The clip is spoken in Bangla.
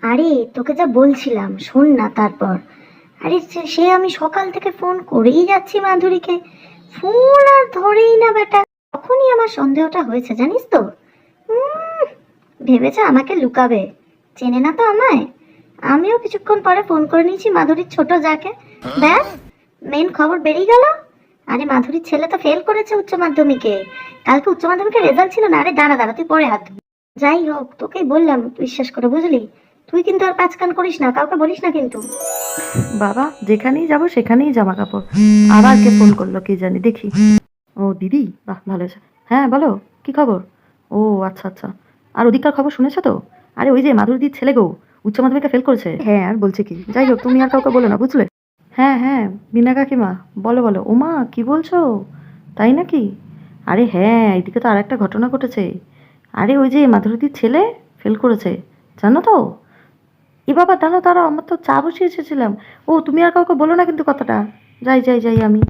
আরে তোকে যা বলছিলাম শোন না তারপর। আরে সে আমি সকাল থেকে ফোন করেই যাচ্ছি মাধুরীকে, ফোন আর ধরেই না বেটা। তখনই আমার সন্দেহটা হয়েছে জানিস তো। উম, ভেবেছে আমাকে লুকাবে, চেনে না তো আমায়। আমিও কিছুক্ষণ পরে ফোন করে নিয়েছি মাধুরীর ছোট যাকে। ব্যাস, মেন খবর বেরিয়ে গেল। আরে মাধুরীর ছেলে তো ফেল করেছে উচ্চ মাধ্যমিকে। কালকে উচ্চ মাধ্যমিকের রেজাল্ট ছিল না। আরে দাঁড়া দাঁড়া, তুই পরে হাত ধুবি। যাই হোক, তোকেই বললাম বিশ্বাস করে, বুঝলি? তুই কিন্তু আর পাঁচ কান করিস না, কাউকে বলিস না কিন্তু। বাবা, যেখানেই যাব সেখানেই জামা কাপড়। আবার কে ফোন করলো কি জানি, দেখি। ও দিদি, বাহ ভালো হয়েছে। হ্যাঁ বলো, কি খবর? ও আচ্ছা আচ্ছা। আর ওদিককার খবর শুনেছো তো? আরে ওই যে মাধুরীদির ছেলে গো, উচ্চ মাধ্যমিকে ফেল করেছে। হ্যাঁ, আর বলছে কি, যাই হোক তুমি আর কাউকে বলো না, বুঝলে? হ্যাঁ হ্যাঁ, বিনা কাকিমা, বলো বলো। ওমা, কি বলছো? তাই নাকি? আরে হ্যাঁ, এদিকে তো আর একটা ঘটনা ঘটেছে। আরে ওই যে মাধুরীদির ছেলে ফেল করেছে, জানো তো? এ বাবা, দাঁড়াও দাঁড়াও, আমার তো চা বসিয়ে এসেছিলাম। ও তুমি আর কাউকে বলো না কিন্তু কথাটা। যাই যাই যাই আমি।